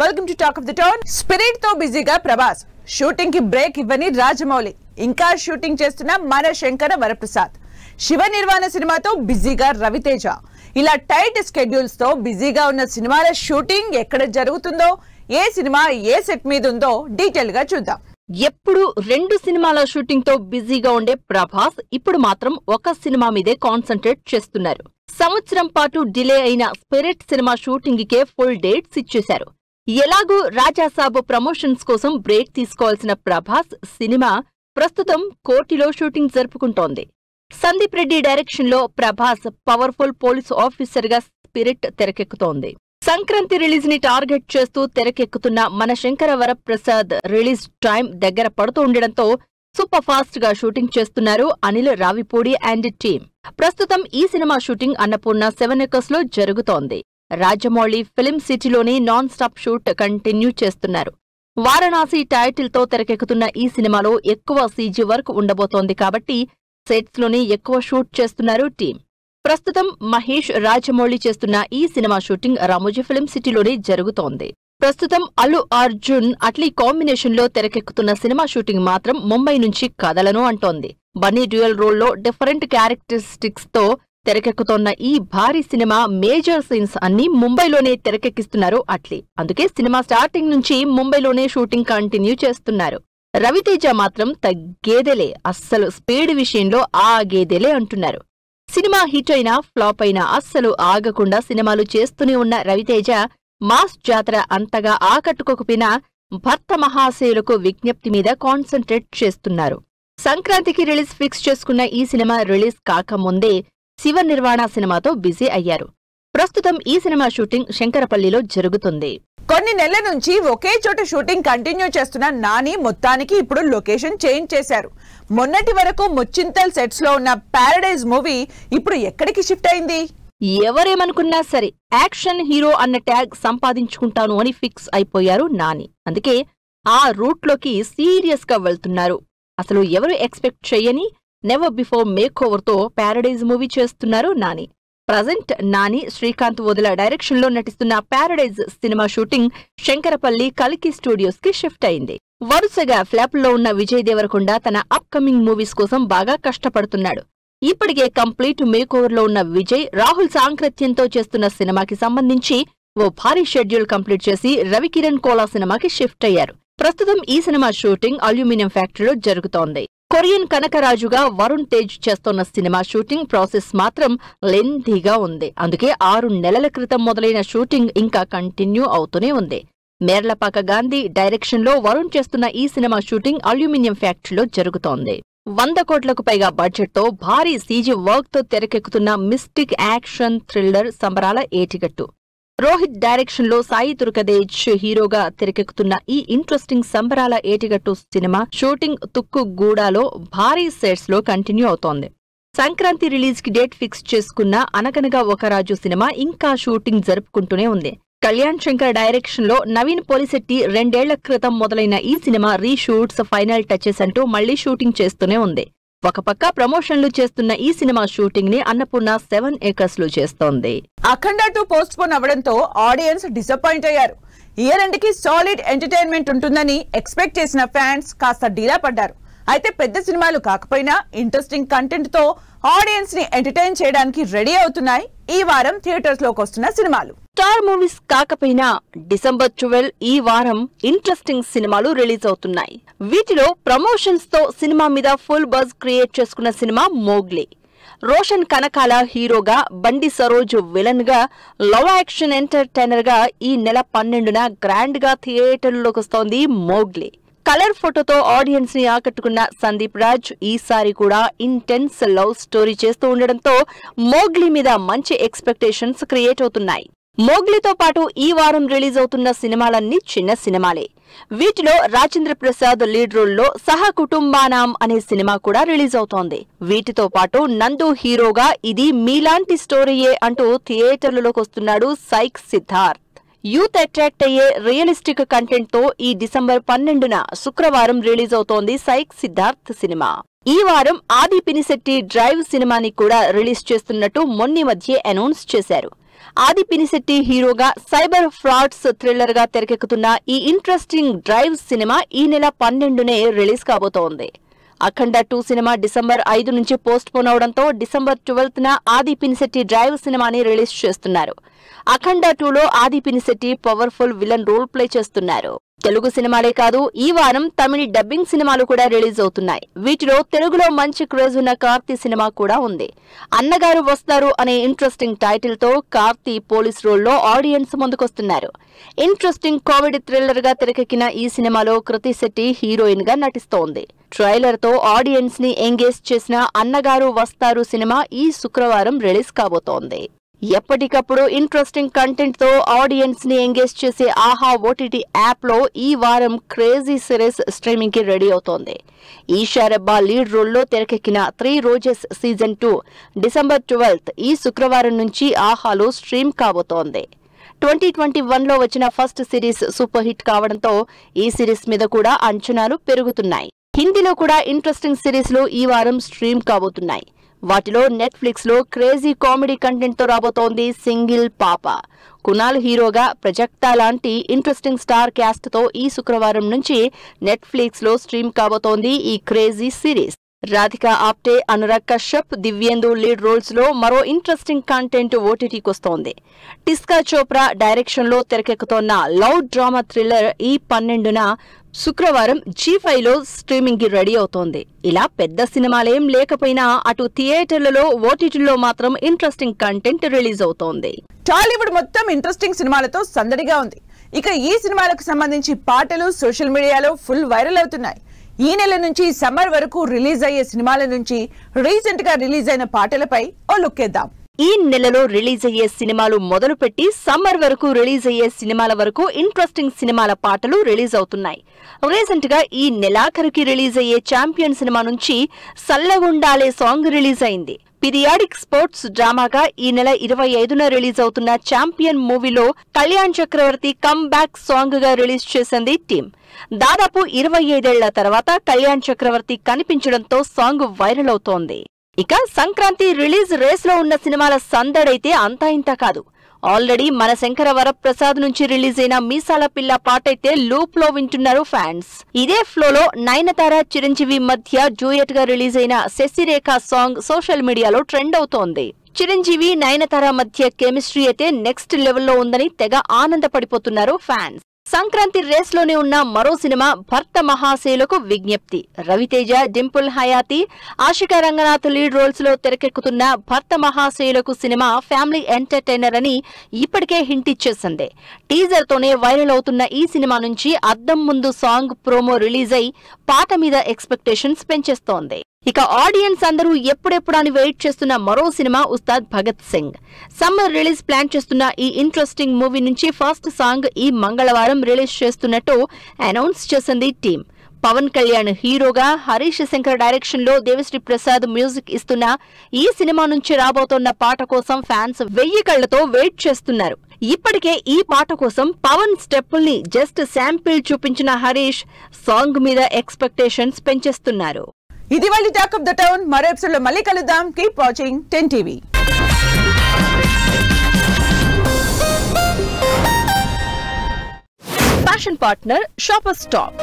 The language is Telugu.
Welcome to talk of the town. Spirit తో బిజీగా ప్రభాస్, షూటింగ్ కి బ్రేక్ ఇవ్వని రాజమౌళి, ఇంకా షూటింగ్ చేస్తున్న మన శంకర వరప్రసాద్, శివ నిర్వాణ సినిమాతో బిజీగా రవితేజ. ఇలా టైట్ స్కెడ్యూల్స్ తో బిజీగా ఉన్న సినిమాల షూటింగ్ ఎక్కడ జరుగుతుందో, ఏ సినిమా ఏ సెట్ మీద ఉందో డీటెయిల్ గా చూద్దాం. ఎప్పుడు 2 సినిమాల షూటింగ్ తో బిజీగా ఉండే ప్రభాస్ ఇప్పుడు మాత్రం ఒక సినిమా మీదే కాన్సంట్రేట్ చేస్తున్నారు. సంవత్సరం పాటు డిలే అయిన స్పిరిట్ సినిమా షూటింగ్ కే ఫుల్ డేట్స్ ఇచ్చేశారు. ఎలాగూ రాజాసాబ్ ప్రమోషన్స్ కోసం బ్రేక్ తీసుకోవాల్సిన ప్రభాస్ సినిమా ప్రస్తుతం కోటిలో షూటింగ్ జరుపుకుంటోంది. సందీప్ రెడ్డి డైరెక్షన్ లో ప్రభాస్ పవర్ఫుల్ పోలీస్ ఆఫీసర్ గా స్పిరిట్ తెరకెక్కుతోంది. సంక్రాంతి రిలీజ్ ని టార్గెట్ చేస్తూ తెరకెక్కుతున్న మన శంకర వరప్రసాద్ రిలీజ్ టైం దగ్గర పడుతూ ఉండడంతో సూపర్ ఫాస్ట్ గా షూటింగ్ చేస్తున్నారు అనిల్ రావిపూడి అండ్ టీమ్. ప్రస్తుతం ఈ సినిమా షూటింగ్ అన్నపూర్ణ 7 acres లో జరుగుతోంది. రాజమౌళి ఫిల్మ్ సిటీలోని నాన్ స్టాప్ షూట్ కంటిన్యూ చేస్తున్నారు. వారణాసి టైటిల్ తో తెరకెక్కుతున్న ఈ సినిమాలో ఎక్కువ సీజీ వర్క్ ఉండబోతోంది కాబట్టి సెట్స్ లోని ఎక్కువ షూట్ చేస్తున్నారు టీం. ప్రస్తుతం మహేష్ రాజమౌళి చేస్తున్న ఈ సినిమా షూటింగ్ రామోజీ ఫిల్మ్ సిటీలోనే జరుగుతోంది. ప్రస్తుతం అల్లు అర్జున్ అట్లీ కాంబినేషన్ లో తెరకెక్కుతున్న సినిమా షూటింగ్ మాత్రం ముంబై నుంచి కదలను అంటోంది. బన్నీ డ్యూయల్ రోల్ లో డిఫరెంట్ క్యారెక్టరిస్టిక్స్ తో తెరకెక్కుతోన్న ఈ భారీ సినిమా మేజర్ సీన్స్ అన్ని ముంబైలోనే తెరకెక్కిస్తున్నారు అట్లీ. అందుకే సినిమా స్టార్టింగ్ నుంచి ముంబైలోనే షూటింగ్ కంటిన్యూ చేస్తున్నారు. రవితేజ మాత్రం తగ్గేదేలే, అస్సలు స్పీడ్ విషయంలో ఆగేదేలే అంటున్నారు. సినిమా హిట్ అయినా ఫ్లాప్ అయినా అస్సలు ఆగకుండా సినిమాలు చేస్తూనే ఉన్న రవితేజ మాస్ జాతర అంతగా ఆకట్టుకోకపోయినా భర్త మహాశయులకు విజ్ఞప్తి మీద కాన్సంట్రేట్ చేస్తున్నారు. సంక్రాంతికి రిలీజ్ ఫిక్స్ చేసుకున్న ఈ సినిమా రిలీజ్ కాకముందే శివ నిర్వాణ సినిమాతో బిజీ అయ్యారు. ప్రస్తుతం ఈ సినిమా షూటింగ్ శంకరపల్లిలో జరుగుతుంది. కొన్ని నెలల నుంచి ఒకే చోట షూటింగ్ కంటిన్యూ చేస్తున్న నాని మొత్తానికి ఇప్పుడు లొకేషన్ చేంజ్ చేశారు. మొన్నటి వరకు ముచ్చింతల్ సెట్స్ లో ఉన్న ప్యారడైజ్ మూవీ ఇప్పుడు ఎక్కడికి షిఫ్ట్ అయింది? ఎవరేమనుకున్నా సరే యాక్షన్ హీరో అన్న ట్యాగ్ సంపాదించుకుంటాను అని ఫిక్స్ అయిపోయారు నాని. అందుకే ఆ రూట్ లోకి సీరియస్ గా వెళ్తున్నారు. అసలు ఎవరు ఎక్స్పెక్ట్ చేయని నెవర్ బిఫోర్ మేక్ ఓవర్ తో ప్యారడైజ్ మూవీ చేస్తున్నారు నాని. ప్రజెంట్ నాని శ్రీకాంత్ వదిల డైరెక్షన్ లో నటిస్తున్న ప్యారడైజ్ సినిమా షూటింగ్ శంకరపల్లి కల్కి స్టూడియోస్ కి షిఫ్ట్ అయింది. వరుసగా ఫ్లాప్ లో ఉన్న విజయ్ దేవరకొండ తన అప్ కమింగ్ మూవీస్ కోసం బాగా కష్టపడుతున్నాడు. ఇప్పటికే కంప్లీట్ మేక్ ఓవర్ లో ఉన్న విజయ్ రాహుల్ సాంకృత్యంతో చేస్తున్న సినిమాకి సంబంధించి ఓ భారీ షెడ్యూల్ కంప్లీట్ చేసి రవికిరణ్ కోలా సినిమాకి షిఫ్ట్ అయ్యారు. ప్రస్తుతం ఈ సినిమా షూటింగ్ అల్యూమినియం ఫ్యాక్టరీలో జరుగుతోంది. కొరియన్ కనకరాజుగా వరుణ్ తేజ్ చేస్తోన్న సినిమా షూటింగ్ ప్రాసెస్ మాత్రం లెంథీగా ఉంది. అందుకే 6 నెలల క్రితం మొదలైన షూటింగ్ ఇంకా కంటిన్యూ అవుతూనే ఉంది. మేర్లపాక గాంధీ డైరెక్షన్ లో వరుణ్ చేస్తున్న ఈ సినిమా షూటింగ్ అల్యూమినియం ఫ్యాక్టరీలో జరుగుతోంది. 100 కోట్లకు పైగా బడ్జెట్ తో భారీ సీజీ వర్క్ తో తెరకెక్కుతున్న మిస్టిక్ యాక్షన్ థ్రిల్లర్ సంబరాల ఏటిగట్టు. రోహిత్ డైరెక్షన్ లో సాయి దుర్గదేజ్ హీరోగా తెరకెక్కుతున్న ఈ ఇంట్రెస్టింగ్ సంబరాల ఏటిగట్టు సినిమా షూటింగ్ తుక్కుగూడలో భారీ సెట్స్ లో కంటిన్యూ అవుతోంది. సంక్రాంతి రిలీజ్ కి డేట్ ఫిక్స్ చేసుకున్న అనగనగా ఒక రాజు సినిమా ఇంకా షూటింగ్ జరుపుకుంటూనే ఉంది. కళ్యాణ్ శంకర్ డైరెక్షన్ లో నవీన్ పోలిశెట్టి 2 ఏళ్ల క్రితం మొదలైన ఈ సినిమా రీషూట్స్ ఫైనల్ టచెస్ అంటూ మళ్లీ షూటింగ్ చేస్తూనే ఉంది. ఒక పక్క ప్రమోషన్లు చేస్తున్న ఈ సినిమా షూటింగ్ ని అన్నపూర్ణ 7 acres లో చేస్తోంది. అఖండ 2 పోస్ట్ పోన్ అవడంతో ఆడియన్స్ డిసప్పాయింట్ అయ్యారు. ఇయర్ ఎండ్ కి సాలిడ్ ఎంటర్టైన్మెంట్ ఉంటుందని ఎక్స్పెక్ట్ చేసిన ఫ్యాన్స్ కాస్త డీలా పడ్డారు. అయితే పెద్ద సినిమాలు కాకపోయినా ఇంట్రెస్టింగ్ కంటెంట్ తో ఆడియన్స్ ని ఎంటర్టైన్ చేయడానికి రెడీ అవుతున్నాయి ఈ వారం థియేటర్స్ లోకి వస్తున్న సినిమాలు. స్టార్ మూవీస్ కాకపోయినా December 12 ఈ వారం ఇంట్రెస్టింగ్ సినిమాలు రిలీజ్ అవుతున్నాయి. వీటిలో ప్రమోషన్స్ తో సినిమా మీద ఫుల్ బజ్ క్రియేట్ చేసుకున్న సినిమా మోగ్లీ. రోషన్ కనకాల హీరోగా, బండి సరోజ్ విలన్ గా, లవ్ యాక్షన్ ఎంటర్టైనర్ గా ఈ నెల 12న గ్రాండ్ గా థియేటర్లోకి వస్తోంది మోగ్లీ. కలర్ ఫోటోతో ఆడియన్స్ ని ఆకట్టుకున్న సందీప్ రాజ్ ఈసారి కూడా ఇంటెన్స్ లవ్ స్టోరీ చేస్తూ ఉండడంతో మోగ్లీ మీద మంచి ఎక్స్పెక్టేషన్స్ క్రియేట్ అవుతున్నాయి. మోగ్లీతో పాటు ఈ వారం రిలీజ్ అవుతున్న సినిమాలన్నీ చిన్న సినిమాలే. వీటిలో రాజేంద్ర ప్రసాద్ లీడ్ రోల్లో సహ కుటుంబానాం అనే సినిమా కూడా రిలీజ్ అవుతోంది. వీటితో పాటు నందు హీరోగా ఇది మీలాంటి స్టోరీయే అంటూ థియేటర్లలోకి వస్తున్నాడు సైక్ సిద్ధార్థ్. యూత్ అట్రాక్ట్ అయ్యే రియలిస్టిక్ కంటెంట్ తో ఈ December 12న శుక్రవారం రిలీజ్ అవుతోంది సైక్ సిద్ధార్థ్ సినిమా. ఈ వారం ఆది పినిశెట్టి డ్రైవ్ సినిమాని కూడా రిలీజ్ చేస్తున్నట్టు మొన్న మధ్య అనౌన్స్ చేశారు. ఆది పినిశెట్టి హీరోగా సైబర్ ఫ్రాడ్స్ థ్రిల్లర్ గా తెరకెక్కుతున్న ఈ ఇంట్రెస్టింగ్ డ్రైవ్ సినిమా ఈ నెల 12నే రిలీజ్ కాబోతోంది. అఖండ 2 సినిమా డిసెంబర్ 5 నుంచి పోస్ట్ పోన్ అవడంతో డిసెంబర్ 12న ఆది పినిశెట్టి డ్రైవ్ సినిమాని రిలీజ్ చేస్తున్నారు. అఖండ 2లో Aadhi Pinisetty powerful villain role play చేస్తున్నారు. తెలుగు సినిమాలే కాదు, ఈ వారం తమిళ డబ్బింగ్ సినిమాలు కూడా రిలీజ్ అవుతున్నాయి. వీటిలో తెలుగులో మంచి క్రేజ్ ఉన్న కార్తీ సినిమా కూడా ఉంది. అన్నగారు వస్తారు అనే ఇంట్రెస్టింగ్ టైటిల్ తో కార్తీ పోలీస్ రోల్లో ఆడియన్స్ ముందుకొస్తున్నారు. ఇంట్రెస్టింగ్ కామెడీ థ్రిల్లర్ గా తెరకెక్కిన ఈ సినిమాలో కృతి శెట్టి హీరోయిన్ గా నటిస్తోంది. ట్రైలర్ తో ఆడియన్స్ ని ఎంగేజ్ చేసిన అన్నగారు వస్తారు సినిమా ఈ శుక్రవారం రిలీజ్ కాబోతోంది. ఎప్పటికప్పుడు ఇంట్రెస్టింగ్ కంటెంట్ తో ఆడియన్స్ ని ఎంగేజ్ చేసే ఆహా ఓటీటీ యాప్ లో ఈ వారం క్రేజీ సిరీస్ స్ట్రీమింగ్ కి రెడీ అవుతోంది. ఈషా రెబ్బా లీడ్ రోల్లో తెరకెక్కిన 3 రోజెస్ సీజన్ 2 డిసెంబర్ 12 ఈ శుక్రవారం నుంచి ఆహాలో స్ట్రీమ్ కాబోతోంది. 2021లో వచ్చిన ఫస్ట్ సిరీస్ సూపర్ హిట్ కావడంతో ఈ సిరీస్ మీద కూడా అంచనాలు పెరుగుతున్నాయి. హిందీలో కూడా ఇంట్రెస్టింగ్ సిరీస్లు ఈ వారం స్ట్రీమ్ కాబోతున్నాయి. వాటిలో నెట్ఫ్లిక్స్ లో క్రేజీ కామెడీ కంటెంట్ తో రాబోతోంది సింగిల్ పాప. కునాల్ హీరోగా ప్రజక్తా లాంటి ఇంట్రెస్టింగ్ స్టార్ క్యాస్ట్ తో ఈ శుక్రవారం నుంచి నెట్ఫ్లిక్స్ లో స్ట్రీమ్ కాబోతోంది ఈ crazy series. Radhika Apte, Anurag Kashyap, Divyendu lead roles లో మరో ఇంట్రెస్టింగ్ కంటెంట్ ఓటీటీకి వస్తోంది. టిస్కా చోప్రా డైరెక్షన్ లో తెరకెక్కుతోన్న లవ్ డ్రామా థ్రిల్లర్ ఈ 12న శుక్రవారం G5లో స్ట్రీమింగ్ కి రెడీ అవుతోంది. ఇలా పెద్ద సినిమాలేం లేకపోయినా అటు థియేటర్లలో ఓటీటీలో మాత్రం ఇంట్రెస్టింగ్ కంటెంట్ రిలీజ్ అవుతోంది. టాలీవుడ్ మొత్తం ఇంట్రెస్టింగ్ సినిమాలతో సందడిగా ఉంది. ఇక ఈ సినిమాలకు సంబంధించి పాటలు సోషల్ మీడియాలో ఫుల్ వైరల్ అవుతున్నాయి. ఈ నెల నుంచి సమ్మర్ వరకు రిలీజ్ అయ్యే సినిమాల నుంచి రీసెంట్ గా రిలీజ్ అయిన పాటలపై ఓ లుక్కేద్దాం. ఈ నెలలో రిలీజ్ అయ్యే సినిమాలు మొదలుపెట్టి సమ్మర్ వరకు రిలీజ్ అయ్యే సినిమాల వరకు ఇంట్రెస్టింగ్ సినిమాల పాటలు రిలీజ్ అవుతున్నాయి. రీసెంట్ గా ఈ నెలాఖరుకి రిలీజ్ అయ్యే ఛాంపియన్ సినిమా నుంచి సల్లగుండాలే సాంగ్ రిలీజ్ అయింది. పీరియాడిక్ స్పోర్ట్స్ డ్రామాగా ఈ నెల 25న రిలీజ్ అవుతున్న ఛాంపియన్ మూవీలో కళ్యాణ్ చక్రవర్తి కమ్ బ్యాక్ సాంగ్ గా రిలీజ్ చేసింది టీం. దాదాపు 25 ఏళ్ల తర్వాత కళ్యాణ్ చక్రవర్తి కనిపించడంతో సాంగ్ వైరల్ అవుతోంది. ఇక సంక్రాంతి రిలీజ్ రేస్ లో ఉన్న సినిమాల సందడైతే అంతా ఇంత కాదు. ఆల్రెడీ మన శంకర వరప్రసాద్ నుంచి రిలీజ్ అయిన మీసాల పిల్ల పాటైతే లూప్ లో వింటున్నారు ఫ్యాన్స్. ఇదే ఫ్లోలో నయనతార, చిరంజీవి మధ్య డ్యూయట్ గా రిలీజ్ అయిన శశిరేఖ సాంగ్ సోషల్ మీడియాలో ట్రెండ్ అవుతోంది. చిరంజీవి, నయనతార మధ్య కెమిస్ట్రీ అయితే నెక్స్ట్ లెవెల్లో ఉందని తెగ ఆనందపడిపోతున్నారు ఫ్యాన్స్. సంక్రాంతి రేస్ లోనే ఉన్న మరో సినిమా భర్త మహాశయులకు విజ్ఞప్తి. రవితేజ, డింపుల్ హయాతి, ఆశికా రంగనాథ్ లీడ్ రోల్స్ లో తెరకెక్కుతున్న భర్త మహాశయులకు సినిమా ఫ్యామిలీ ఎంటర్టైనర్ అని ఇప్పటికే హింట్ ఇచ్చేసింది. టీజర్ తోనే వైరల్ అవుతున్న ఈ సినిమా నుంచి అద్దం ముందు సాంగ్ ప్రోమో రిలీజ్ అయి పాట మీద ఎక్స్పెక్టేషన్స్ పెంచేస్తోంది. ఇక ఆడియన్స్ అందరూ ఎప్పుడెప్పుడని వెయిట్ చేస్తున్న మరో సినిమా Ustaad Bhagat Singh. Summer release plan చేస్తున్న ఈ ఇంట్రెస్టింగ్ మూవీ నుంచి ఫస్ట్ సాంగ్ ఈ మంగళవారం రిలీజ్ చేస్తున్నట్టు అనౌన్స్ చేసింది టీం. పవన్ కళ్యాణ్ హీరోగా, హరీష్ శంకర్ డైరెక్షన్ లో దేవిశ్రీ ప్రసాద్ మ్యూజిక్ ఇస్తున్న ఈ సినిమా నుంచి రాబోతోన్న పాట కోసం ఫ్యాన్స్ 1000 కళ్లతో వెయిట్ చేస్తున్నారు. ఇప్పటికే ఈ పాట కోసం పవన్ స్టెప్పుల్ని జస్ట్ శాంపిల్ చూపించిన హరీష్ సాంగ్ మీద ఎక్స్పెక్టేషన్స్ పెంచేస్తున్నారు. ఇది వాళ్ళ టాక్ ఆఫ్ ద టౌన్. మరో ఎపిసోడ్ లో మళ్ళీ కలుద్దాం. Keep watching 10 TV. Fashion partner shopper stop.